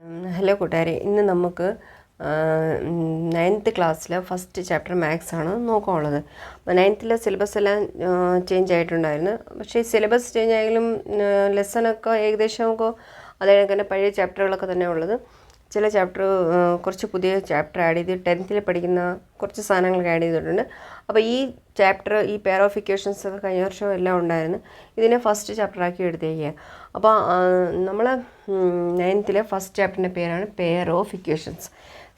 Hello കൂട്ടുകാരെ, ഇന്ന് നമുക്ക് 9th ക്ലാസ്സിലെ ഫസ്റ്റ് ചാപ്റ്റർ മാത്സ് ആണ് നോക്കാനുള്ളത്. അപ്പോൾ 9th സിലബസ് എല്ലാം ചേഞ്ച് ആയിട്ടുണ്ടായിരുന്നു. പക്ഷേ സിലബസ് ചേഞ്ച് ആയെങ്കിലും ലെസണൊക്കെ ഏകദേശമൊക്കെ അതായത് തന്നെ പഴയ ചാപ്റ്ററുകളൊക്കെ തന്നെ ഉള്ളത്. ചില ചാപ്റ്റർ കുറച്ച് പുതിയ ചാപ്റ്റർ ആഡ് ചെയ്ത് 10th പഠിക്കുന്ന കുറച്ച് സാധനങ്ങളൊക്കെ ആഡ് ചെയ്തിട്ടുണ്ട്. അപ്പോൾ ഈ ചാപ്റ്റർ ഈ പെയർ ഓഫ് ഇക്വേഷൻസ് ഒക്കെ കഴിഞ്ഞ വർഷം എല്ലാം ഉണ്ടായിരുന്നു. ഇതിനെ ഫസ്റ്റ് ചാപ്റ്ററാക്കി എടുത്തേക്കുക. അപ്പോൾ നമ്മൾ 9th ഫസ്റ്റ് ചാപ്റ്ററിൻ്റെ പേരാണ് പെയർ ഓഫ് ഇക്വേഷൻസ്.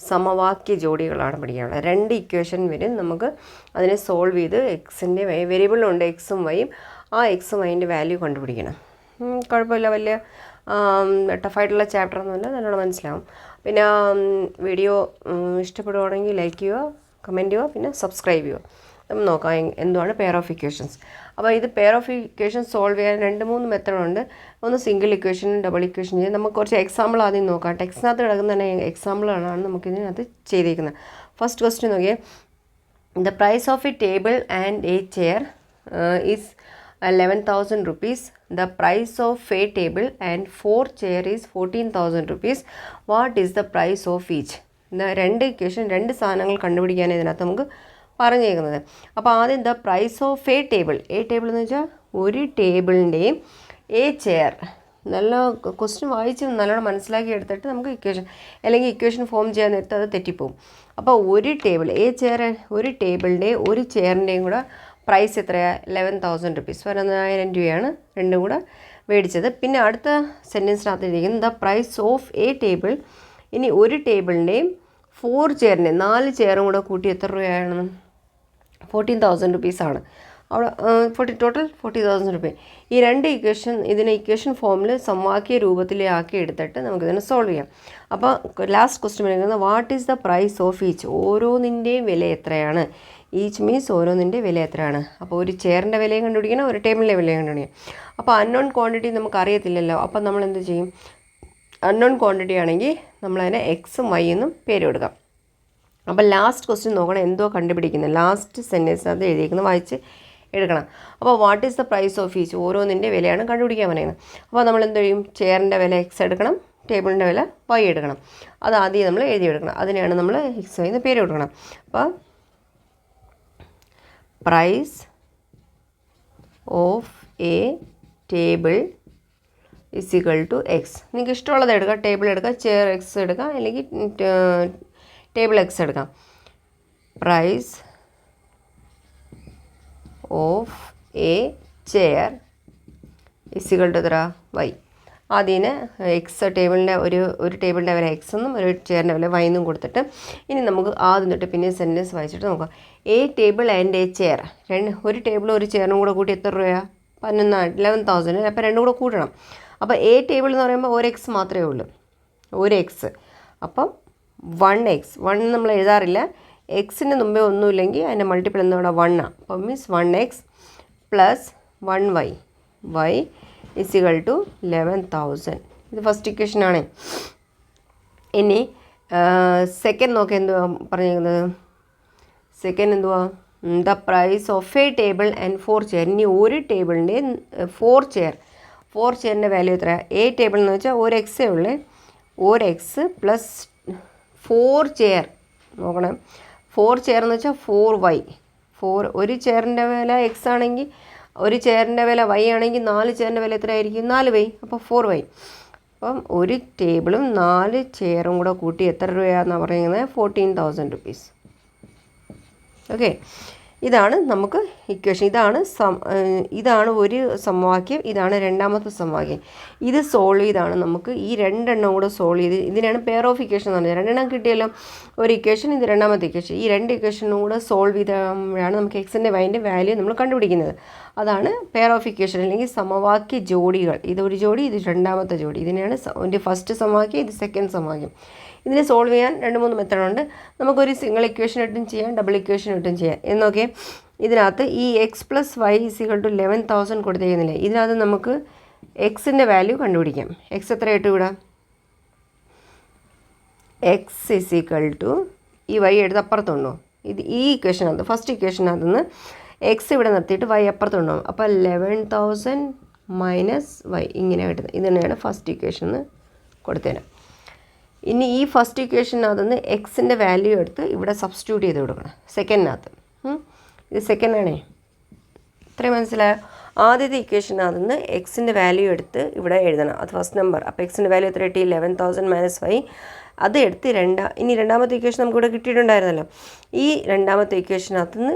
സമവാക്യ ജോഡികളാണ് പഠിക്കാനുള്ളത്. 2 ഇക്വേഷൻ വരും. നമുക്ക് അതിനെ സോൾവ് ചെയ്ത് എക്സിൻ്റെ വേരിയബിളുണ്ട് എക്സും വൈയും. ആ എക്സും വൈൻ്റെ വാല്യൂ കണ്ടുപിടിക്കണം. കുഴപ്പമില്ല, വലിയ ടഫായിട്ടുള്ള ചാപ്റ്ററൊന്നുമില്ല, നല്ലോണം മനസ്സിലാവും. പിന്നെ വീഡിയോ ഇഷ്ടപ്പെടുവാണെങ്കിൽ ലൈക്ക് ചെയ്യുക, കമൻറ്റ് ചെയ്യുക, പിന്നെ സബ്സ്ക്രൈബ് ചെയ്യുക. നമുക്ക് നോക്കാം എന്തുവാണ് പെയർ ഓഫ് ഇക്വേഷൻസ്. അപ്പോൾ ഇത് പെയർ ഓഫ് ഇക്വേഷൻസ് സോൾവ് ചെയ്യാൻ 2-3 മെത്തേഡുണ്ട്. ഒന്ന് സിംഗിൾ ഇക്വേഷൻ, ഡബിൾ ഇക്വേഷൻ ചെയ്ത് നമുക്ക് കുറച്ച് എക്സാമ്പിൾ ആദ്യം നോക്കാം. ടെക്സ്റ്റിനകത്ത് കിടക്കുന്ന തന്നെ എക്സാമ്പിളാണ് നമുക്കിതിനകത്ത് ചെയ്തേക്കുന്നത്. ഫസ്റ്റ് ക്വസ്റ്റ്യൻ നോക്കിയേ. The price of a table and a chair is 11,000 rupees. The price of a table and 4 chair is 14,000 rupees. What is the price of each? 2 equation 2 സാധനങ്ങൾ കണ്ടുപിടിക്കാൻ ഇതിനകത്ത് നമുക്ക് പറഞ്ഞേക്കുന്നത്. അപ്പോൾ ആദ്യം the price of a table. A table എന്ന് വെച്ചാൽ ഒരു ടേബിളിൻ്റെയും എ ചെയർ. നല്ല ക്വസ്റ്റ്യൻ വായിച്ച് നല്ലോണം മനസ്സിലാക്കി എടുത്തിട്ട് നമുക്ക് ഇക്വേഷൻ അല്ലെങ്കിൽ ഇക്വേഷൻ ഫോം ചെയ്യാൻ നേരത്തെ അത് തെറ്റിപ്പോവും. അപ്പോൾ ഒരു ടേബിൾ എ ചെയർ, ഒരു ടേബിളിൻ്റെയും ഒരു ചെയറിൻ്റെയും കൂടെ പ്രൈസ് എത്രയാണ്? 11,000 rupees. 11,000 രൂപയാണ് രണ്ടും കൂടെ മേടിച്ചത്. പിന്നെ അടുത്ത സെൻറ്റൻസിനകത്ത് ഇരിക്കുന്നത് the price of a table. ഇനി ഒരു ടേബിളിൻ്റെയും 4 ചെയറിൻ്റെയും 4 ചെയറും കൂടെ കൂട്ടി എത്ര രൂപയാണ്? 14,000 rupees ആണ്. അവിടെ ടോട്ടൽ 40,000 രൂപ. ഈ 2 ഇക്വേഷൻ ഇതിനെ ഇക്വേഷൻ ഫോമിൽ സമവാക്യ രൂപത്തിലാക്കി എടുത്തിട്ട് നമുക്കിതിനെ സോൾവ് ചെയ്യാം. അപ്പോൾ ലാസ്റ്റ് ക്വസ്റ്റ്യൻ പറയുന്നത് what is the price of each. ഓരോന്നിൻ്റെയും വില എത്രയാണ്? ഈച്ച് മീൻസ് ഓരോന്നിൻ്റെ വില എത്രയാണ്. അപ്പോൾ ഒരു ചെയറിൻ്റെ വിലയും കണ്ടുപിടിക്കണം, ഒരു ടേബിളിൻ്റെ വിലയും കണ്ടുപിടിക്കണം. അപ്പോൾ അൺനോൺ ക്വാണ്ടിറ്റി നമുക്ക് അറിയത്തില്ലല്ലോ. അപ്പോൾ നമ്മൾ എന്ത് ചെയ്യും? അൺനോൺ ക്വാണ്ടിറ്റി ആണെങ്കിൽ നമ്മളതിനെ എക്സും വൈ എന്നും പേര് കൊടുക്കാം. അപ്പോൾ ലാസ്റ്റ് ക്വസ്റ്റ്യൻ നോക്കണം എന്തോ കണ്ടുപിടിക്കുന്നത്. ലാസ്റ്റ് സെൻറ്റൻസിനകത്ത് എഴുതിയിരിക്കുന്നത് വായിച്ച് എടുക്കണം. അപ്പോൾ what is the price of each. ഓരോന്നിൻ്റെ വിലയാണ് കണ്ടുപിടിക്കാൻ പറയുന്നത്. അപ്പോൾ നമ്മൾ എന്ത് ചെയ്യും? ചെയറിൻ്റെ വില എക്സ് എടുക്കണം, ടേബിളിൻ്റെ വില വൈ എടുക്കണം. അത് ആദ്യം നമ്മൾ എഴുതിയെടുക്കണം. അതിനെയാണ് നമ്മൾ എക്സ് വൈ എന്ന് പേര് കൊടുക്കണം. അപ്പോൾ price of a table is equal to x. നിങ്ങൾക്ക് ഇഷ്ടമുള്ളത് എടുക്കാം. ടേബിൾ എടുക്കാം, ചെയർ എക്സ് എടുക്കാം, അല്ലെങ്കിൽ ടേബിൾ എക്സ് എടുക്കാം. Price of a chair is equal to എത്ര? വൈ. ആദ്യം എക്സ് ടേബിളിൻ്റെ ഒരു ടേബിളിൻ്റെ വില എക്സ് എന്നും ഒരു ചെയറിൻ്റെ വില വൈ എന്നും കൊടുത്തിട്ട് ഇനി നമുക്ക് ആദ്യം തൊട്ട് പിന്നെ സെൻറ്റൻസ് വായിച്ചിട്ട് നോക്കാം. A table and a chair. ഒരു ടേബിളും ഒരു ചെയറും കൂടെ കൂട്ടി എത്ര രൂപയാണ്? 11,000. അപ്പോൾ രണ്ടും കൂടെ കൂട്ടണം. അപ്പോൾ എ ടേബിൾ എന്ന് പറയുമ്പോൾ ഒരു എക്സ് മാത്രമേ ഉള്ളൂ, ഒരു എക്സ്. അപ്പം 1x. 1 നമ്മൾ എഴുതാറില്ല. എക്സിൻ്റെ മുമ്പേ ഒന്നുമില്ലെങ്കിൽ അതിൻ്റെ മൾട്ടിപ്പിൾ എന്നവിടെ 1 ആണ്. അപ്പം means 1x plus 1y. Y is equal to 11,000. ഇത് ഫസ്റ്റ് ഇക്വേഷൻ ആണ്. ഇനി സെക്കൻഡ് നോക്കി എന്തുവാ പറഞ്ഞിരിക്കുന്നത്? സെക്കൻഡ് എന്തുവാ? The price of a table and 4 chair. ഇനി ഒരു ടേബിളിൻ്റെ 4 ചെയറിൻ്റെ വാല്യൂ എത്രയാണ്? എ ടേബിൾ എന്ന് വെച്ചാൽ ഒരു എക്സേ ഉള്ളേ. ഒരു എക്സ് പ്ലസ് 4 ചെയർ നോക്കണം. 4 ചെയർ എന്ന് വെച്ചാൽ 4y. ഒരു ചെയറിൻ്റെ വില എക്സ് ആണെങ്കിൽ ഒരു ചെയറിൻ്റെ വില വൈ ആണെങ്കിൽ 4 ചെയറിൻ്റെ വില എത്രയായിരിക്കും? 4y. അപ്പോൾ 4y. അപ്പം ഒരു ടേബിളും 4 ചെയറും കൂടെ കൂട്ടി എത്ര രൂപയാണെന്നാണ് പറയുന്നത്? 14,000 rupees. ഓക്കെ, ഇതാണ് നമുക്ക് ഇക്വേഷൻ. ഇതാണ് ഒരു സമവാക്യം. ഇതാണ് രണ്ടാമത്തെ സമവാക്യം. ഇത് സോൾവ് ചെയ്താണ് നമുക്ക് ഈ 2 എണ്ണം കൂടെ സോൾവ് ചെയ്ത് ഇതിനാണ് പെയർ ഓഫ് ഇക്വേഷൻ എന്ന് പറഞ്ഞത്. 2 എണ്ണം കിട്ടിയല്ലോ, ഒരു ഇക്വേഷൻ, ഇത് രണ്ടാമത്തെ ഇക്വേഷൻ. ഈ 2 ഇക്വേഷനും കൂടെ സോൾവ് ചെയ്താണ് നമുക്ക് എക്സിൻ്റെ വൈൻ്റെ വാല്യൂ നമ്മൾ കണ്ടുപിടിക്കുന്നത്. അതാണ് പെയർ ഓഫ് ഇക്വേഷൻ അല്ലെങ്കിൽ സമവാക്യ ജോഡികൾ. ഇതൊരു ജോഡി, ഇത് രണ്ടാമത്തെ ജോഡി. ഇതിനെയാണ് ഫസ്റ്റ് സമവാക്യം, ഇത് സെക്കൻഡ് സമവാക്യം. ഇതിനെ സോൾവ് ചെയ്യാൻ 2-3 മെത്തേഡുണ്ട്. നമുക്കൊരു സിംഗിൾ ഇക്വേഷൻ ഇട്ടും ചെയ്യാം, ഡബിൾ ഇക്വേഷൻ ഇട്ടും ചെയ്യാം. എന്നൊക്കെ ഇതിനകത്ത് ഈ x plus y is equal to 11,000 കൊടുത്തേക്കുന്നില്ലേ? ഇതിനകത്ത് നമുക്ക് എക്സിൻ്റെ വാല്യൂ കണ്ടുപിടിക്കാം. എക്സ് എത്ര ഇട്ട് വിടാം? എക്സ് ഇസ് ഈക്വൽ ടു ഈ വൈ എടുത്ത് അപ്പുറത്തുണ്ടോ? ഇത് ഈ ഇക്വേഷനകത്ത് ഫസ്റ്റ് ഇക്വേഷനകത്ത് നിന്ന് എക്സ് ഇവിടെ നിർത്തിയിട്ട് വൈ അപ്പുറത്തുണ്ടോ? അപ്പോൾ 11,000 മൈനസ് വൈ ഇങ്ങനെ കിട്ടുന്നത്. ഇത് തന്നെയാണ് ഫസ്റ്റ് ഇക്വേഷൻ എന്ന് കൊടുത്തേനെ. ഇനി ഈ ഫസ്റ്റ് ഇക്വേഷനകത്ത് നിന്ന് എക്സിൻ്റെ വാല്യൂ എടുത്ത് ഇവിടെ സബ്സ്റ്റിറ്റ്യൂട്ട് ചെയ്ത് കൊടുക്കണം സെക്കൻഡിനകത്ത്. ഇത് സെക്കൻഡാണേ, ഇത്രയും മനസ്സിലായോ? ആദ്യത്തെ ഇക്വേഷനകത്ത് നിന്ന് എക്സിൻ്റെ വാല്യൂ എടുത്ത് ഇവിടെ എഴുതണം, അത് ഫസ്റ്റ് നമ്പർ. അപ്പോൾ എക്സിൻ്റെ വാല്യൂ എത്ര കിട്ടി? 11,000 - 5. അത് എടുത്ത് ഇനി രണ്ടാമത്തെ ഇക്വേഷൻ നമുക്കിവിടെ കിട്ടിയിട്ടുണ്ടായിരുന്നല്ലോ. ഈ രണ്ടാമത്തെ ഇക്വേഷനകത്ത് നിന്ന്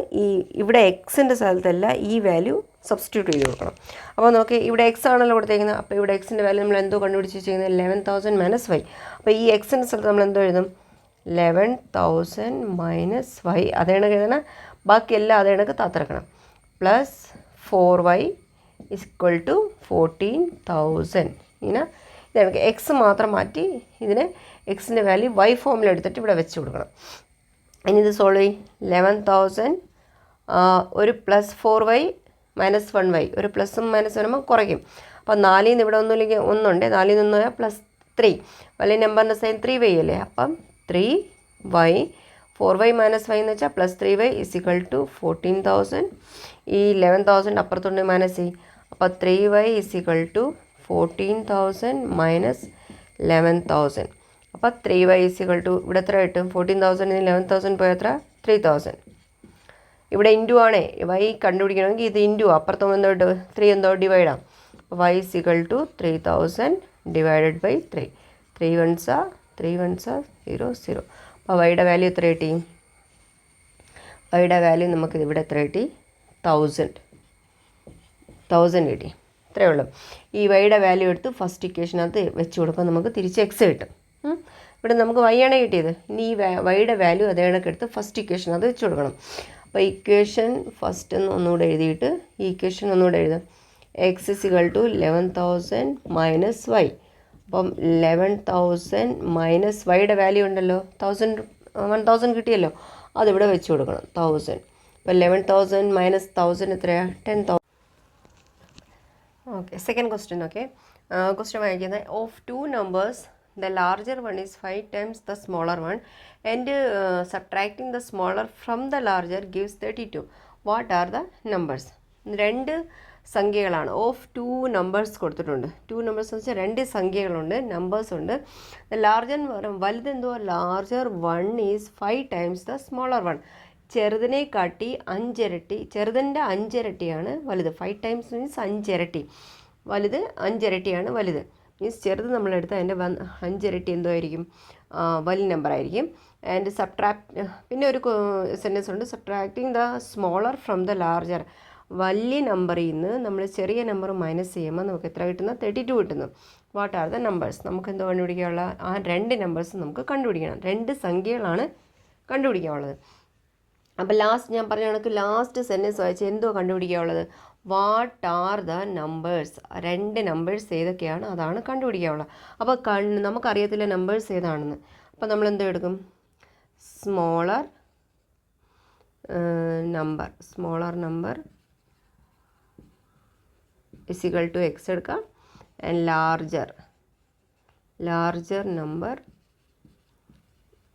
ഇവിടെ എക്സിൻ്റെ സ്ഥലത്തല്ല ഈ വാല്യൂ സബ്സ്റ്റിറ്റ്യൂട്ട് ചെയ്ത് കൊടുക്കണം. അപ്പോൾ നോക്കി, ഇവിടെ എക്സ് ആണല്ലോ കൊടുത്തേക്കുന്നത്. അപ്പോൾ ഇവിടെ എക്സിൻ്റെ വാല്യൂ നമ്മൾ എന്തോ കണ്ടുപിടിച്ച് വെച്ചിരിക്കുന്നത് 11,000 - 5. അപ്പോൾ ഈ എക്സിൻ്റെ സ്ഥലത്ത് നമ്മൾ എന്തോ എഴുതും? 11,000 - 5. അതേ കണക്ക് എഴുതണം, ബാക്കിയെല്ലാം അതേ കണക്ക് താത്തിറക്കണം. Plus 4y = 14,000. ഇങ്ങനെ ഇതാണ് എക്സ് മാത്രം മാറ്റി ഇതിനെ എക്സിൻ്റെ വാല്യൂ വൈ ഫോമിൽ എടുത്തിട്ട് ഇവിടെ വെച്ച് കൊടുക്കണം. ഇനി ഇത് സോൾവ് ചെയ്യും. 11,000 ഒരു പ്ലസ് 4y - 1y, ഒരു പ്ലസും മൈനസ് വരുമ്പോൾ കുറയ്ക്കും. അപ്പോൾ 4ൽ നിന്ന് ഇവിടെ ഒന്നുമില്ലെങ്കിൽ ഒന്നുണ്ട്, 4ൽ നിന്ന് പോയാൽ +3. വലിയ നമ്പറിൻ്റെ സൈൻ 3y അല്ലേ, അപ്പം 3y 4y - 5 എന്ന് വെച്ചാൽ +3y = 14,000. ഈ 11,000 അപ്പുറത്തുണ്ട് മൈനസ് ചെയ്യും. അപ്പോൾ 3y = 14,000 - 11,000. അപ്പോൾ 3y = ഇവിടെ എത്ര കിട്ടും? 14,000 11,000 പോയ എത്ര? 3,000. ഇവിടെ ഇൻറ്റു ആണേ, y കണ്ടുപിടിക്കണമെങ്കിൽ ഇത് ഇൻറ്റു, അപ്പുറത്തും എന്തോ 3 എന്തോ ഡിവൈഡാം. അപ്പോൾ y = 3,000 / 3. 3 1s 0 0. അപ്പോൾ വൈയുടെ വാല്യൂ എത്ര കിട്ടി? വൈയുടെ വാല്യൂ നമുക്കിത് ഇവിടെ എത്ര കിട്ടി? 1000 കിട്ടി. ഇത്രയേ ഉള്ളൂ. ഈ വൈയുടെ വാല്യൂ എടുത്ത് ഫസ്റ്റ് ഇക്വേഷനകത്ത് വെച്ച് കൊടുക്കാൻ നമുക്ക് തിരിച്ച് എക്സ് കിട്ടും. ഇവിടെ നമുക്ക് വൈ ആണ് കിട്ടിയത്. ഇനി ഈ വൈയുടെ വാല്യൂ അതേ കണക്ക് എടുത്ത് ഫസ്റ്റ് ഇക്വേഷനകത്ത് വെച്ച് കൊടുക്കണം. അപ്പോൾ ഇക്വേഷൻ ഫസ്റ്റ് ഒന്നുകൂടെ എഴുതിയിട്ട് ഈ ഇക്വേഷൻ ഒന്നുകൂടെ എഴുതാം. X = 11,000 - y. അപ്പം 11,000 - വൈയുടെ വാല്യൂ ഉണ്ടല്ലോ, 1,000 കിട്ടിയല്ലോ, അതിവിടെ വെച്ച് കൊടുക്കണം 1000. അപ്പോൾ 11,000 - 1,000 എത്രയാണ്? 10,000. Okay, second question. Okay, question വായിക്കുന്നത് of 2 numbers the larger one is 5 times the smaller one and subtracting the smaller from the larger gives 32. What are the numbers? 2 സംഖ്യകളാണ്. ഓഫ് 2 numbers കൊടുത്തിട്ടുണ്ട്. 2 numbers എന്ന് വെച്ചാൽ 2 സംഖ്യകളുണ്ട്, നമ്പേഴ്സ് ഉണ്ട്. Larger വലുതെന്തോ? Larger 1 is 5 times the smaller one. ചെറുതിനെ കാട്ടി 5 ഇരട്ടി, ചെറുതിൻ്റെ 5 ഇരട്ടിയാണ് വലുത്. 5 times മീൻസ് 5 ഇരട്ടി. വലുത് 5 ഇരട്ടിയാണ് വലുത്. മീൻസ് ചെറുത് നമ്മളെടുത്ത് അതിൻ്റെ 5 ഇരട്ടി എന്തോ ആയിരിക്കും? വലിയ നമ്പർ ആയിരിക്കും. ആൻഡ് പിന്നെ ഒരു സെൻറ്റൻസ് ഉണ്ട്, subtracting the smaller from the larger. വലിയ നമ്പറിൽ നിന്ന് നമ്മൾ ചെറിയ നമ്പർ മൈനസ് ചെയ്യുമ്പോൾ നമുക്ക് എത്ര കിട്ടുന്ന? 32 കിട്ടുന്നു. What are the numbers? നമുക്ക് എന്തോ കണ്ടുപിടിക്കാനുള്ള? ആ 2 നമ്പേഴ്സ് നമുക്ക് കണ്ടുപിടിക്കണം. 2 സംഖ്യകളാണ് കണ്ടുപിടിക്കാനുള്ളത്. അപ്പോൾ ലാസ്റ്റ് ഞാൻ പറഞ്ഞ കണക്ക് ലാസ്റ്റ് സെൻറ്റൻസ് വായിച്ച് എന്തോ കണ്ടുപിടിക്കാനുള്ളത്? What are the numbers? 2 numbers ഏതൊക്കെയാണ് അതാണ് കണ്ടുപിടിക്കാനുള്ളത്. അപ്പോൾ നമുക്കറിയത്തില്ല നമ്പേഴ്സ് ഏതാണെന്ന്. അപ്പോൾ നമ്മൾ എന്തോ എടുക്കും? സ്മോളർ നമ്പർ = x എടുക്കാം. And larger number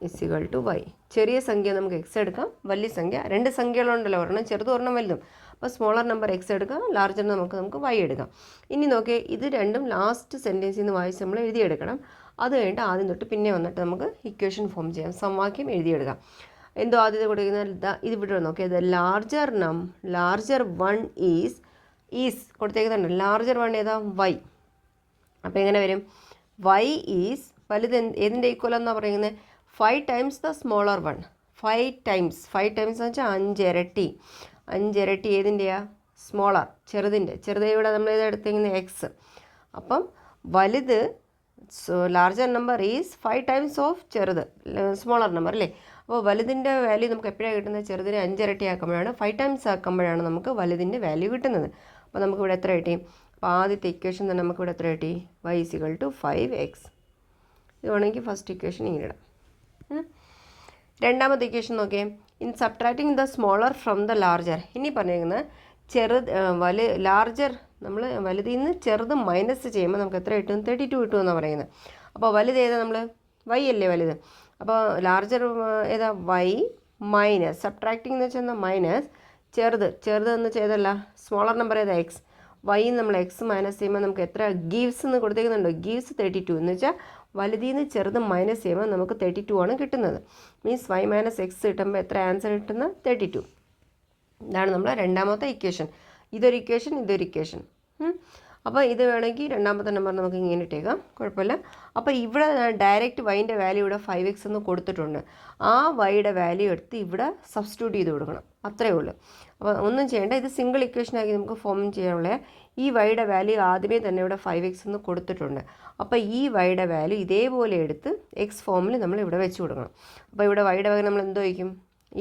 = y. ചെറിയ സംഖ്യ നമുക്ക് x എടുക്കാം, വലിയ സംഖ്യ 2 സംഖ്യകളുണ്ടല്ലോ, ഒരെണ്ണം ചെറുതും ഒരെണ്ണം വലുതും. അപ്പോൾ സ്മോളർ നമ്പർ x എടുക്കാം, ലാർജർ നമുക്ക് y എടുക്കാം. ഇനി നോക്കിയേ, ഇത് രണ്ടും ലാസ്റ്റ് സെൻറ്റൻസിൽ നിന്ന് വായിച്ച് നമ്മൾ എഴുതിയെടുക്കണം. അത് കഴിഞ്ഞിട്ട് ആദ്യം തൊട്ട് പിന്നെ വന്നിട്ട് നമുക്ക് ഇക്വേഷൻ ഫോം ചെയ്യാം, സമവാക്യം എഴുതിയെടുക്കാം. എന്തോ ആദ്യത്തെ കൊടുക്കുന്ന ഇത് ഇവിടെ നോക്കിയത് ലാർജർ 1 ഈസ് കൊടുത്തേക്കുന്നുണ്ട്. ലാർജർ 1 ഏതാ? y. അപ്പോൾ എങ്ങനെ വരും? y ഈസ് വലുത് ഏതിൻ്റെ ഈക്വൽ എന്നാണ് പറയുന്നത്? 5 times the smaller one. 5 times എന്ന് വെച്ചാൽ 5 ഇരട്ടി. 5 ഇരട്ടി ഏതിൻ്റെയാ? സ്മോളർ, ചെറുത് ഇവിടെ നമ്മൾ എടുത്തേക്കുന്നത് എക്സ്. അപ്പം വലുത് larger number is 5 times of ചെറുത് സ്മോളർ നമ്പർ അല്ലേ. അപ്പോൾ വലുതിൻ്റെ വാല്യൂ നമുക്ക് എപ്പോഴാണ് കിട്ടുന്നത്? ചെറുതിനെ 5 ഇരട്ടി ആക്കുമ്പോഴാണ്, 5 times ആക്കുമ്പോഴാണ് നമുക്ക് വലുതിൻ്റെ വാല്യൂ കിട്ടുന്നത്. അപ്പോൾ നമുക്കിവിടെ എത്ര കിട്ടി? അപ്പോൾ ആദ്യത്തെ ഇക്വേഷൻ തന്നെ നമുക്കിവിടെ എത്ര കിട്ടി? y = 5x. ഇത് വേണമെങ്കിൽ ഫസ്റ്റ് ഇക്വേഷൻ ഇങ്ങനെ ഇടാം. രണ്ടാമത്തെ ഇക്വേഷൻ നോക്കിയേ. In subtracting the smaller from the larger. ഇനി പറഞ്ഞിരിക്കുന്നത് ലാർജർ നമ്മൾ വലുതിൽ നിന്ന് ചെറുത് മൈനസ് ചെയ്യുമ്പോൾ നമുക്ക് എത്ര കിട്ടും? 32 കിട്ടുമെന്നാണ് പറയുന്നത്. അപ്പോൾ വലുത് ഏതാ? നമ്മൾ y അല്ലേ വലുത്. അപ്പോൾ ലാർജർ ഏതാ? y മൈനസ് സബ്ട്രാക്റ്റിംഗ് എന്ന് വെച്ചാൽ മൈനസ് ചെറുത് എന്ന് ചെയ്തല്ല, സ്മോളർ നമ്പർ ഏതാ? x. y നമ്മൾ x മൈനസ് ചെയ്യുമ്പോൾ നമുക്ക് എത്ര ഗീവ്സ് എന്ന് കൊടുത്തേക്കുന്നുണ്ടോ? ഗീവ്സ് 32 എന്ന് വെച്ചാൽ വലുതിൽ നിന്ന് ചെറുത് മൈനസ് ചെയ്യുമ്പോൾ നമുക്ക് 32 ആണ് കിട്ടുന്നത്. മീൻസ് y മൈനസ് എക്സ് കിട്ടുമ്പോൾ എത്ര ആൻസർ കിട്ടുന്നത്? 32. ഇതാണ് നമ്മുടെ രണ്ടാമത്തെ ഇക്വേഷൻ. ഇതൊരു ഇക്വേഷൻ. അപ്പോൾ ഇത് വേണമെങ്കിൽ രണ്ടാമത്തെ നമ്പർ നമുക്ക് ഇങ്ങനെ ഇട്ടേക്കാം, കുഴപ്പമില്ല. അപ്പോൾ ഇവിടെ ഡയറക്റ്റ് വൈൻ്റെ വാല്യൂ ഇവിടെ 5x എന്ന് കൊടുത്തിട്ടുണ്ട്. ആ വൈയുടെ വാല്യൂ എടുത്ത് ഇവിടെ സബ്സ്റ്റിറ്റ്യൂട്ട് ചെയ്ത് കൊടുക്കണം, അത്രയേ ഉള്ളൂ. അപ്പോൾ ഒന്നും ചെയ്യേണ്ട, ഇത് സിംഗിൾ ഇക്വേഷനാക്കി നമുക്ക് ഫോം ചെയ്യാനുള്ള ഈ വൈയുടെ വാല്യൂ ആദ്യമേ തന്നെ ഇവിടെ 5x എന്ന് കൊടുത്തിട്ടുണ്ട്. അപ്പോൾ ഈ വൈയുടെ വാല്യൂ ഇതേപോലെ എടുത്ത് എക്സ് ഫോമിൽ നമ്മൾ ഇവിടെ വെച്ച് കൊടുക്കണം. അപ്പോൾ ഇവിടെ വൈയുടെ പകരം നമ്മൾ എന്തോ വയ്ക്കും?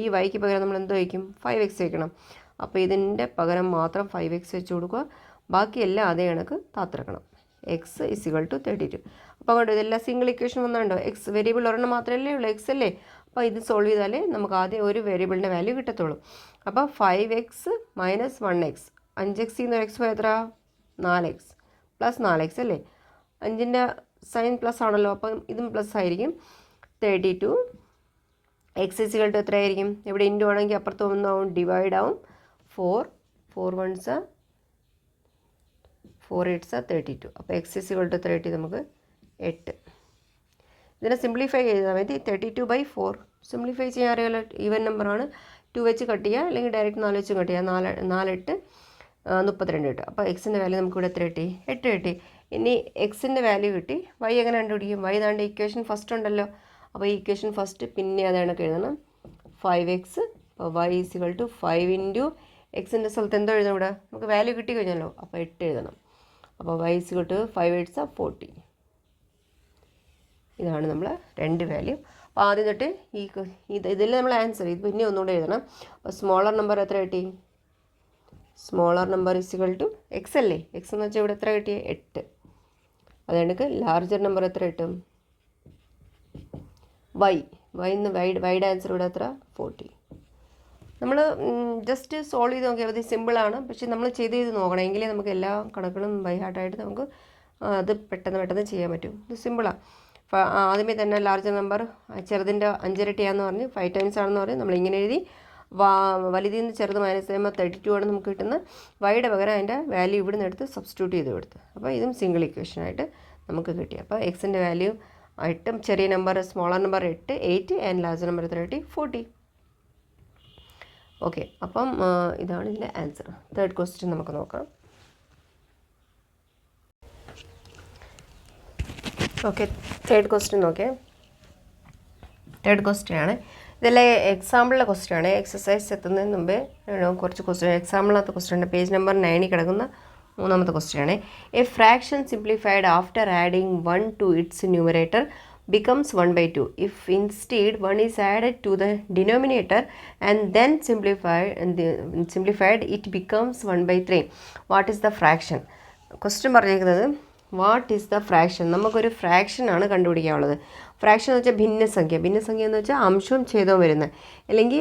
ഈ വൈക്ക് പകരം നമ്മൾ എന്തോ വയ്ക്കും? 5x വയ്ക്കണം. അപ്പോൾ ഇതിൻ്റെ പകരം മാത്രം 5x വെച്ച് കൊടുക്കുക, ബാക്കിയെല്ലാം അതേ കണക്ക് താത്തിറക്കണം. X is equal to 32. അപ്പോൾ അങ്ങോട്ട് ഇതെല്ലാം സിംഗിൾ ഇക്വേഷൻ വന്നുണ്ടോ? എക്സ് വേരിയബിൾ ഒരെണ്ണം മാത്രമല്ലേ ഉള്ളൂ, എക്സ് അല്ലേ. അപ്പോൾ ഇത് സോൾവ് ചെയ്താലേ നമുക്ക് ആദ്യം ഒരു വേരിയബിളിൻ്റെ വാല്യൂ കിട്ടത്തുള്ളൂ. അപ്പോൾ 5x മൈനസ് 1x, 5x നിന്ന് എക്സ് പോയി എത്ര? 4x പ്ലസ് 4x അല്ലേ. 5ൻ്റെ സൈൻ പ്ലസ് ആണല്ലോ, അപ്പം ഇതും പ്ലസ് ആയിരിക്കും. 32 എക്സ് ഇസിക്വൽ ടു എത്രയായിരിക്കും? ഇവിടെ ഇൻറ്റു ആണെങ്കിൽ അപ്പുറത്ത് ഒന്നാവും, ഡിവൈഡ് ആവും. 4 1s 4 8s 32. അപ്പോൾ എക്സ് ഇസിക്വൽ ടു 30 നമുക്ക് 8. ഇതിനെ സിംപ്ലിഫൈ ചെയ്താൽ മതി. 32/4 സിംപ്ലിഫൈ ചെയ്യാൻ അറിയാമല്ലോ, ഈവൻ നമ്പറാണ്. 2 വെച്ച് കട്ട് ചെയ്യുക, അല്ലെങ്കിൽ ഡയറക്റ്റ് 4 വെച്ച് കട്ട് ചെയ്യുക. 4 8 32 കിട്ടും. അപ്പോൾ എക്സിൻ്റെ വാല്യൂ നമുക്കിവിടെ എത്ര കിട്ടി? 8 കിട്ടി. ഇനി എക്സിൻ്റെ വാല്യൂ കിട്ടി, വൈ എങ്ങനെ കണ്ടുപിടിക്കും? വൈ താണ്ട് ഇക്വേഷൻ ഫസ്റ്റ് ഉണ്ടല്ലോ. അപ്പോൾ ഈ ഇക്വേഷൻ ഫസ്റ്റ് പിന്നെ അതാണ് എഴുതണം, 5x. അപ്പോൾ വൈ ഈസിക്വൽ ടു 5 ഇൻറ്റു എക്സിൻ്റെ സ്ഥലത്ത് എന്തോ എഴുതണം? ഇവിടെ നമുക്ക് വാല്യൂ കിട്ടി കഴിഞ്ഞല്ലോ, അപ്പോൾ 8 എഴുതണം. അപ്പോൾ വൈ ഈസിക്വൽ ടു 5 8s 40. ഇതാണ് നമ്മൾ രണ്ട് വാല്യൂ. അപ്പോൾ ആദ്യം തൊട്ട് ഇതെല്ലാം നമ്മൾ ആൻസർ, ഇത് പിന്നെ ഒന്നുകൂടെ എഴുതണം. അപ്പോൾ സ്മോളർ നമ്പർ എത്ര കിട്ടി? Smaller number is equal to x അല്ലേ. എക്സ് എന്ന് വെച്ചാൽ ഇവിടെ എത്ര കിട്ടിയ? 8. അത് കണക്ക് ലാർജർ നമ്പർ എത്ര കിട്ടും? വൈന്ന് വൈഡ് ആൻസർ ഇവിടെ എത്ര? 40. നമ്മൾ ജസ്റ്റ് സോൾവ് ചെയ്ത് നോക്കിയാൽ മതി, സിമ്പിളാണ്. പക്ഷേ നമ്മൾ ചെയ്ത് നോക്കണം, എങ്കിലേ നമുക്ക് എല്ലാ കണക്കുകളും ബൈ ഹാർട്ടായിട്ട് നമുക്ക് അത് പെട്ടെന്ന് ചെയ്യാൻ പറ്റും. ഇത് സിമ്പിളാണ്. ആദ്യമേ തന്നെ ലാർജർ നമ്പർ ചെറുതിൻ്റെ 5 ഇരട്ടിയാണെന്ന് പറഞ്ഞ് 5 ടൈംസ് ആണെന്ന് പറഞ്ഞ് നമ്മളിങ്ങനെ എഴുതി. വലുതിൽ നിന്ന് ചെറുത് മൈനസ് ചെയ്യുമ്പോൾ 32 ആണ് നമുക്ക് കിട്ടുന്നത്. വൈയുടെ പകരം അതിൻ്റെ വാല്യൂ ഇവിടെ നിന്ന് എടുത്ത് സബ്സ്റ്റിറ്റ്യൂട്ട് ചെയ്ത് കൊടുത്ത്. അപ്പോൾ ഇതും സിംഗിൾ ഇക്വേഷനായിട്ട് നമുക്ക് കിട്ടി. അപ്പോൾ എക്സിൻ്റെ വാല്യൂ 8, ചെറിയ number smaller number 8 and larger number 40. Okay, അപ്പം ഇതാണ് ഇതിൻ്റെ ആൻസർ. തേർഡ് ക്വസ്റ്റ്യൻ നമുക്ക് നോക്കാം. ഓക്കെ, തേർഡ് ക്വസ്റ്റ്യൻ നോക്കേ. തേർഡ് ക്വസ്റ്റ്യൻ ആണ്. ഇതെല്ലാം എക്സാമ്പിളിലെ ക്വസ്റ്റ്യൻ ആണ്. എക്സസൈസ് എത്തുന്നതിന് മുമ്പേ കുറച്ച് ക്വസ്റ്റ്യൻ എക്സാമ്പിളിനകത്ത് ക്വസ്റ്റ്യൻ ഉണ്ട്. പേജ് നമ്പർ 9 കിടക്കുന്ന മൂന്നാമത്തെ ക്വസ്റ്റ്യൻ ആണ്. A fraction simplified after adding 1 to its numerator becomes 1/2 if instead 1 is added to the denominator and then simplified it becomes 1/3. What is the fraction? Question പറഞ്ഞിരിക്കുന്നത് what is the fraction. നമുക്കൊരു ഫ്രാക്ഷനാണ് കണ്ടുപിടിക്കാനുള്ളത്. Fraction എന്ന് വെച്ചാൽ ഭിന്നസംഖ്യ എന്ന് വെച്ചാൽ അംശവും ഛേദവും വരുന്നത്, അല്ലെങ്കിൽ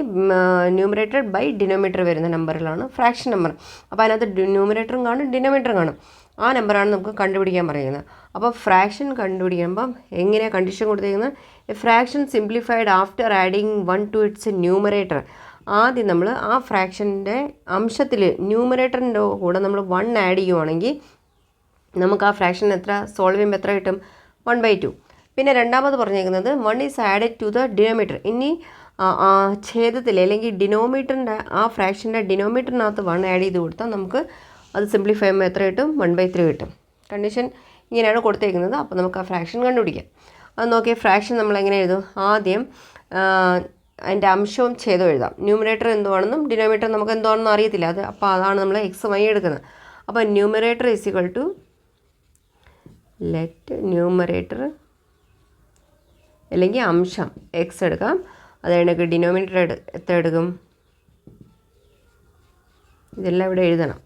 numerator by denominator വരുന്ന നമ്പറിലാണ് fraction number. അപ്പോൾ അതിനകത്ത് ന്യൂമറേറ്ററും കാണും ഡിനോമിനേറ്ററും കാണും. ആ നമ്പറാണ് നമുക്ക് കണ്ടുപിടിക്കാൻ പറയുന്നത്. അപ്പോൾ ഫ്രാക്ഷൻ കണ്ടുപിടിക്കുമ്പം എങ്ങനെയാണ് കണ്ടീഷൻ കൊടുത്തിരിക്കുന്നത്? A fraction simplified after adding 1 to its numerator. ആദ്യം നമ്മൾ ആ ഫ്രാക്ഷൻ്റെ അംശത്തിൽ ന്യൂമറേറ്ററിൻ്റെ കൂടെ നമ്മൾ 1 ആഡ് ചെയ്യുവാണെങ്കിൽ നമുക്ക് ആ ഫ്രാക്ഷൻ സോൾവ് ചെയ്യുമ്പോൾ എത്ര കിട്ടും? 1/2. പിന്നെ രണ്ടാമത് പറഞ്ഞേക്കുന്നത് 1 is added to the denominator. ഇനി ഛേദത്തിൽ അല്ലെങ്കിൽ ഡിനോമിനേറ്ററിൻ്റെ ആ ഫ്രാക്ഷൻ്റെ ഡിനോമിനേറ്ററിനകത്ത് 1 ആഡ് ചെയ്ത് കൊടുത്താൽ നമുക്ക് അത് സിംപ്ലിഫൈ ചെയ്യുമ്പോൾ എത്ര കിട്ടും? 1/3 കിട്ടും. കണ്ടീഷൻ ഇങ്ങനെയാണ് കൊടുത്തേക്കുന്നത്. അപ്പോൾ നമുക്ക് ആ ഫ്രാക്ഷൻ കണ്ടുപിടിക്കാം. അത് നോക്കിയാൽ ഫ്രാക്ഷൻ നമ്മൾ എങ്ങനെ എഴുതും? ആദ്യം അതിൻ്റെ അംശവും ഛേദവും എഴുതാം. ന്യൂമറേറ്റർ എന്തുവാണെന്നും ഡിനോമിനേറ്റർ നമുക്ക് എന്തുവാണെന്നും അറിയത്തില്ല. അപ്പോൾ അതാണ് നമ്മൾ എക്സ് വൈ എടുക്കുന്നത്. അപ്പോൾ numerator equal to let numerator അല്ലെങ്കിൽ അംശം എക്സ് എടുക്കാം. അത് കണക്ക് ഡിനോമിനേറ്റർ എത്ര എടുക്കും? ഇതെല്ലാം ഇവിടെ എഴുതണം.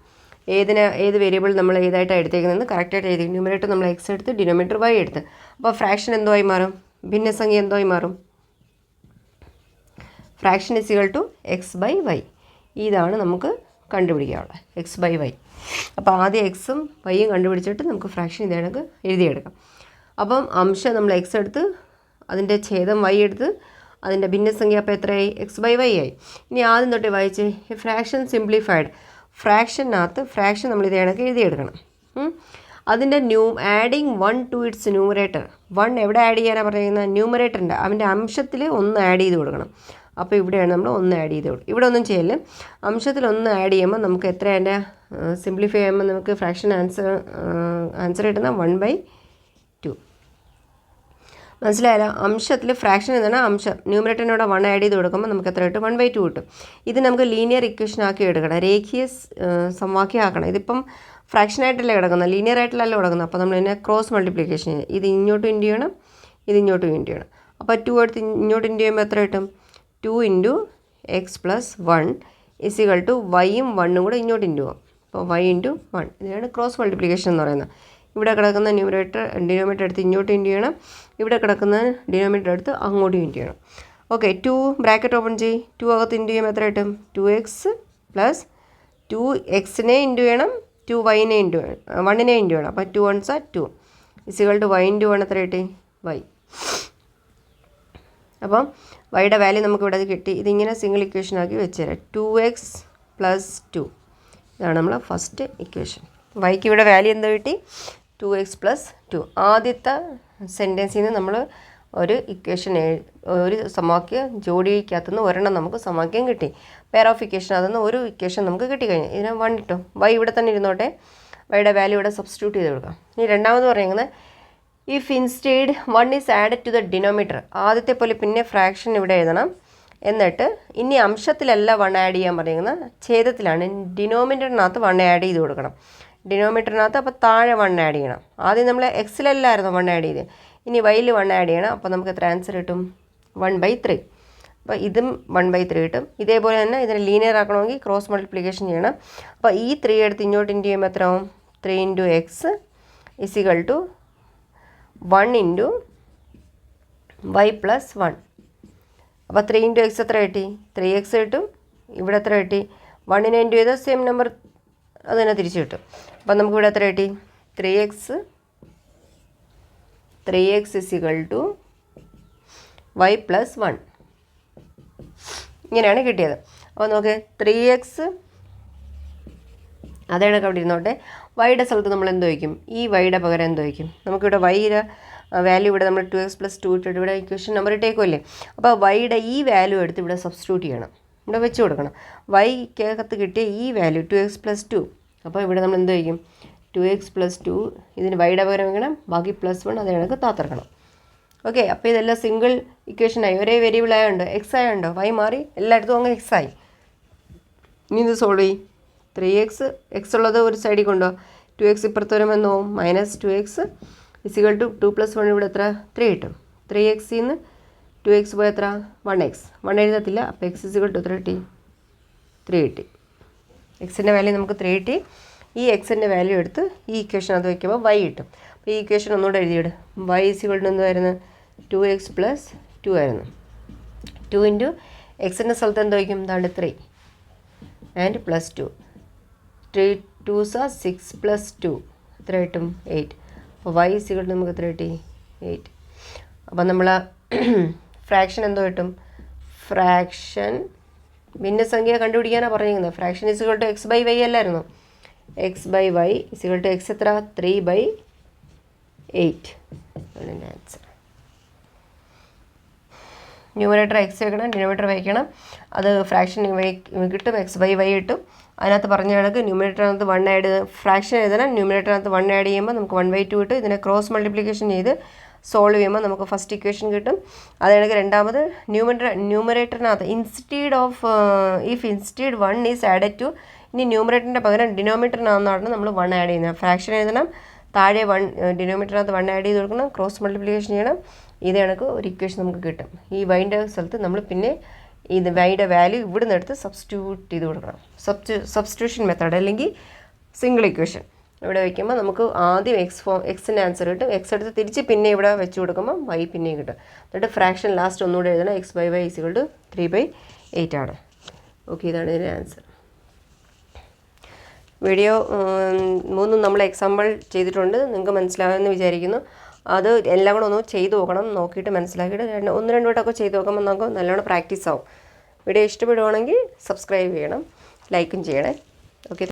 ഏത് വേരിയബിൾ നമ്മൾ ഏതായിട്ടാണ് എടുത്തേക്കുന്നത് കറക്റ്റായിട്ട് എഴുതി. ന്യൂമറേറ്റർ നമ്മൾ എക്സ് എടുത്ത് ഡിനോമിനേറ്റർ വൈ എടുത്ത്. അപ്പോൾ ഫ്രാക്ഷൻ എന്തോ ആയി മാറും? ഭിന്നസംഖ്യ എന്തോ ആയി മാറും? Fraction equal to x/y. ഇതാണ് നമുക്ക് കണ്ടുപിടിക്കാനുള്ളത്, x/y. അപ്പോൾ ആദ്യം എക്സും വൈയും കണ്ടുപിടിച്ചിട്ട് നമുക്ക് ഫ്രാക്ഷൻ ഇതേ കണക്ക് എഴുതിയെടുക്കാം. അപ്പം അംശം നമ്മൾ എക്സ് എടുത്ത് അതിൻ്റെ ഛേദം വൈ എടുത്ത് അതിൻ്റെ ഭിന്നസംഖ്യ അപ്പോൾ എത്രയായി? x/y ആയി. ഇനി ആദ്യം തൊട്ട് വായിച്ച് ഫ്രാക്ഷൻ സിംപ്ലിഫൈഡ്. ഫ്രാക്ഷനകത്ത് ഫ്രാക്ഷൻ നമ്മൾ ഇതേ കണക്ക് എഴുതിയെടുക്കണം. അതിൻ്റെ ആഡിങ് 1 ടു ഇറ്റ്സ് ന്യൂമറേറ്റർ. 1 എവിടെ ആഡ് ചെയ്യാനാണ് പറയുന്നത്? ന്യൂമറേറ്ററിൻ്റെ അവൻ്റെ അംശത്തിൽ 1 ആഡ് ചെയ്ത് കൊടുക്കണം. അപ്പോൾ ഇവിടെയാണ് നമ്മൾ 1 ആഡ് ചെയ്ത് കൊടുക്കും. ഇവിടെ ഒന്നും ചെയ്യല്ല. അംശത്തിൽ 1 ആഡ് ചെയ്യുമ്പോൾ നമുക്ക് എത്ര അതിൻ്റെ സിംപ്ലിഫൈ ചെയ്യുമ്പോൾ നമുക്ക് ഫ്രാക്ഷൻ ആൻസർ കിട്ടുന്ന 1/2. മനസ്സിലായല്ലോ? അംശത്തിൽ ഫ്രാക്ഷൻ എന്താണ് അംശം. ന്യൂമറേറ്ററിനോട് 1 ആഡ് ചെയ്ത് കൊടുക്കുമ്പോൾ നമുക്ക് എത്ര കിട്ടും? 1/2 കിട്ടും. ഇത് നമുക്ക് ലീനിയർ ഇക്വേഷൻ ആക്കി എടുക്കണം, രേഖീയ സമവാക്യം ആക്കണം. ഇതിപ്പം ഫ്രാക്ഷനായിട്ടല്ലേ കിടക്കുന്നത്, ലീനിയർ ആയിട്ടല്ല കിടക്കുന്നത്. അപ്പോൾ നമ്മൾ ഇതിനെ ക്രോസ് മൾട്ടിപ്ലിക്കേഷൻ ചെയ്യും. ഇത് ഇങ്ങോട്ടും ഇൻറ്റു ചെയ്യണം, ഇത് ഇങ്ങോട്ടും ഇൻറ്റു ചെയ്യണം. അപ്പോൾ 2 എടുത്ത് ഇങ്ങോട്ട് ഇൻറ്റു ചെയ്യുമ്പോൾ എത്ര കിട്ടും? 2 × x + 1 = yയും 1ഉം കൂടെ ഇങ്ങോട്ട് ഇൻറ്റു പോകും. അപ്പോൾ y × 1 ഇതിനാണ് ക്രോസ് മൾട്ടിപ്ലിക്കേഷൻ എന്ന് പറയുന്നത്. ഇവിടെ കിടക്കുന്ന ഡിനോമിനേറ്റർ എടുത്ത് ഇങ്ങോട്ട് ഇൻറ്റു ചെയ്യണം, ഇവിടെ കിടക്കുന്ന ഡിനോമിനേറ്റർ എടുത്ത് അങ്ങോട്ടും ഇൻറ്റു ചെയ്യണം. ഓക്കെ, 2 ബ്രാക്കറ്റ് ഓപ്പൺ ചെയ്യും. 2 അകത്ത് ഇൻറ്റു ചെയ്യുമ്പോൾ എത്ര കിട്ടും? 2x + 2xനെ ഇൻറ്റു ചെയ്യണം, 2yനെ ഇൻറ്റു ചെയ്യണം, 1നെ ഇൻറ്റു ചെയ്യണം. അപ്പോൾ 2 1s are 2 = y × 1 എത്ര കിട്ടി? y. അപ്പം വൈയുടെ വാല്യൂ നമുക്ക് ഇവിടെ കിട്ടി. ഇതിങ്ങനെ സിംഗിൾ ഇക്വേഷൻ ആക്കി വെച്ചുതരാം. 2x + 2 ഇതാണ് നമ്മളെ ഫസ്റ്റ് ഇക്വേഷൻ. വൈക്ക് ഇവിടെ വാല്യൂ എന്താ കിട്ടി? 2x + 2. ആദ്യത്തെ സെൻറ്റൻസിൽ നിന്ന് നമ്മൾ ഒരു ഇക്വേഷൻ ഒരു സമവാക്യം ജോഡിക്കകത്തുനിന്ന് ഒരെണ്ണം നമുക്ക് സമവാക്യം കിട്ടി. പെയർ ഓഫ് ഇക്വേഷൻ അതൊന്ന് ഒരു ഇക്വേഷൻ നമുക്ക് കിട്ടിക്കഴിഞ്ഞു. ഇതിനെ 1 കിട്ടും. വൈ ഇവിടെ തന്നെ ഇരുന്നോട്ടെ, വൈയുടെ വാല്യൂ ഇവിടെ സബ്സ്റ്റിറ്റ്യൂട്ട് ചെയ്ത് കൊടുക്കാം. ഇനി രണ്ടാമത് പറയുന്നത് if instead 1 is added to the denominator. ആദ്യത്തെ പോലെ പിന്നെ ഫ്രാക്ഷൻ ഇവിടെ എഴുതണം. എന്നിട്ട് ഇനി അംശത്തിലല്ല 1 ആഡ് ചെയ്യാൻ പറയുന്നത്, ഛേദത്തിലാണ്. ഡിനോമിനേറ്ററിനകത്ത് 1 ആഡ് ചെയ്ത് കൊടുക്കണം. ഡിനോമിനേറ്ററിനകത്ത് അപ്പോൾ താഴെ 1 ആഡ് ചെയ്യണം. ആദ്യം നമ്മൾ എക്സിലല്ലായിരുന്നു 1 ആഡ് ചെയ്ത്, ഇനി വൈയിൽ 1 ആഡ് ചെയ്യണം. അപ്പോൾ നമുക്ക് എത്ര ആൻസർ കിട്ടും? 1/3. അപ്പോൾ ഇതും 1/3 കിട്ടും. ഇതേപോലെ തന്നെ ഇതിനെ ലീനിയർ ആക്കണമെങ്കിൽ ക്രോസ് മൾട്ടിപ്ലിക്കേഷൻ ചെയ്യണം. അപ്പോൾ ഈ 3 എടുത്ത് ഇങ്ങോട്ട് ഇൻറ്റു ചെയ്യുമ്പോൾ എത്ര ആവും? 3 × x = 1 × y + 1. അപ്പോൾ 3 × x എത്ര കിട്ടി? 3x കിട്ടും. ഇവിടെ എത്ര കിട്ടി? 1നെ ഇൻറ്റു ചെയ്താൽ സെയിം നമ്പർ അത് തന്നെ തിരിച്ച് കിട്ടും. അപ്പം നമുക്കിവിടെ എത്ര കിട്ടി? 3x = y + 1 ഇങ്ങനെയാണ് കിട്ടിയത്. അപ്പോൾ നോക്ക് 3x അതാണ് അവിടെ ഇരുന്നോട്ടെ. വൈയുടെ സ്ഥലത്ത് നമ്മൾ എന്ത് വയ്ക്കും? ഈ വൈയുടെ പകരം എന്ത് വയ്ക്കും? നമുക്കിവിടെ വൈയുടെ വാല്യൂ ഇവിടെ നമ്മൾ 2x + 2 ഇട്ടിട്ട് ഇവിടെ ഇക്വേഷൻ നമ്പർ ഇട്ടേക്കുമല്ലേ. അപ്പോൾ വൈയുടെ ഈ വാല്യൂ എടുത്ത് ഇവിടെ സബ്സ്റ്റിറ്റ്യൂട്ട് ചെയ്യണം, ഇവിടെ വെച്ച് കൊടുക്കണം. വൈക്കകത്ത് കിട്ടിയ ഈ വാല്യൂ 2x + 2. അപ്പോൾ ഇവിടെ നമ്മൾ എന്ത് വയ്ക്കും? 2x + 2 ഇതിന് വൈയുടെ പകരം വയ്ക്കണം, ബാക്കി +1 അത് കണക്ക് താത്തിറക്കണം. ഓക്കെ, അപ്പോൾ ഇതെല്ലാം സിംഗിൾ ഇക്വേഷനായി. ഒരേ വേരിയബിൾ ആയതുകൊണ്ട് എക്സ് ആയതുണ്ടോ വൈ മാറി, എല്ലായിടത്തും അങ്ങ് എക്സ് ആയി. ഇനി ഇത് സോൾവ് ചെയ്യും. 3x എക്സ് ഉള്ളത് ഒരു സൈഡിൽ കൊണ്ടുപോകാം. 2x ഇപ്പുറത്ത് വരുമ്പോൾ എന്നോ -2x = 2 + 1 ഇവിടെ എത്ര? 3 കിട്ടും. 3x നിന്ന് 2x പോയി എത്ര? 1x. 1 എഴുതത്തില്ല. അപ്പോൾ x = എത്ര കിട്ടി? 3 കിട്ടി. എക്സിൻ്റെ വാല്യൂ നമുക്ക് 3 കിട്ടി. ഈ എക്സിൻ്റെ വാല്യൂ എടുത്ത് ഈ ഇക്വേഷൻ അത് വയ്ക്കുമ്പോൾ y കിട്ടും. അപ്പോൾ ഈ ഇക്വേഷൻ ഒന്നുകൂടെ എഴുതിയിടും. y = എന്തായിരുന്നു? 2x + 2 ആയിരുന്നു. 2 × എക്സിൻ്റെ സ്ഥലത്ത് എന്ത് വയ്ക്കും? ഇതാണ്ട് 3 ആൻഡ് +2. 3 2s are 6 + 2 എത്ര കിട്ടും? 8. അപ്പോൾ y = നമുക്ക് എത്ര കിട്ടി? 8. അപ്പോൾ നമ്മൾ ഫ്രാക്ഷൻ എന്തോ കിട്ടും? ഫ്രാക്ഷൻ ഭിന്നസംഖ്യ കണ്ടുപിടിക്കാനാണ് പറഞ്ഞിരിക്കുന്നത്. ഫ്രാക്ഷൻ = x/y അല്ലായിരുന്നു? x/y = x എത്ര? 3/8 ആണ് എൻ്റെ ആൻസർ. ന്യൂമറേറ്റർ എക്സ് വയ്ക്കണം, ഡിനോമിനേറ്റർ വയ്ക്കണം. അത് ഫ്രാക്ഷൻ കിട്ടും, x/y കിട്ടും. അതിനകത്ത് പറഞ്ഞ കണക്ക് ന്യൂമറേറ്ററിനകത്ത് 1 ആഡ് ഫ്രാക്ഷൻ എഴുതണം. ന്യൂമറേറ്ററിനകത്ത് 1 ആഡ് ചെയ്യുമ്പോൾ നമുക്ക് 1/2 കിട്ടും. ഇതിനെ ക്രോസ് മൾട്ടിപ്ലിക്കേഷൻ ചെയ്ത് സോൾവ് ചെയ്യുമ്പോൾ നമുക്ക് ഫസ്റ്റ് ഇക്വേഷൻ കിട്ടും. അത് കണക്ക് രണ്ടാമത് ന്യൂമറേറ്ററിനകത്ത് if instead 1 is added to, ഇനി ന്യൂമറേറ്ററിൻ്റെ പകരം ഡിനോമിനേറ്ററിനകത്താണ് നമ്മൾ 1 ആഡ് ചെയ്യുന്നത്. ഫ്രാക്ഷൻ എഴുതണം, താഴെ 1 ഡിനോമിനേറ്ററിനകത്ത് 1 ആഡ് ചെയ്ത് കൊടുക്കണം, ക്രോസ് മൾട്ടിപ്ലിക്കേഷൻ ചെയ്യണം. ഇത് കണക്ക് ഒരു ഇക്വേഷൻ നമുക്ക് കിട്ടും. ഈ വൈൻ്റെ സ്ഥലത്ത് നമ്മൾ പിന്നെ ഇത് വൈയുടെ വാല്യൂ ഇവിടെ നിന്ന് എടുത്ത് സബ്സ്റ്റിറ്റ്യൂട്ട് ചെയ്ത് കൊടുക്കണം. സബ്സ്റ്റിറ്റ്യൂഷൻ മെത്തേഡ് അല്ലെങ്കിൽ സിംഗിൾ ഇക്വേഷൻ ഇവിടെ വയ്ക്കുമ്പോൾ നമുക്ക് ആദ്യം എക്സിൻ്റെ ആൻസർ കിട്ടും. എക്സ് എടുത്ത് തിരിച്ച് പിന്നെ ഇവിടെ വെച്ച് കൊടുക്കുമ്പോൾ വൈ പിന്നെയും കിട്ടും. എന്നിട്ട് ഫ്രാക്ഷൻ ലാസ്റ്റ് ഒന്നുകൂടെ എഴുതണം. x/y = 3/8 ആണ്. ഓക്കെ, ഇതാണ് ഇതിൻ്റെ ആൻസർ. വീഡിയോ 3 നമ്മൾ എക്സാമ്പിൾ ചെയ്തിട്ടുണ്ട്. നിങ്ങൾക്ക് മനസ്സിലാകുമെന്ന് വിചാരിക്കുന്നു. അത് എല്ലാം കൂടെ ഒന്ന് ചെയ്ത് നോക്കണം. നോക്കിയിട്ട് മനസ്സിലാക്കിയിട്ട് 1-2 വട്ടമൊക്കെ ചെയ്ത് നോക്കുമ്പോൾ നമുക്ക് നല്ലോണം പ്രാക്ടീസ് ആവും. വീഡിയോ ഇഷ്ടപ്പെടുവാണെങ്കിൽ സബ്സ്ക്രൈബ് ചെയ്യണം, ലൈക്കും ചെയ്യണേ. ഓക്കെ.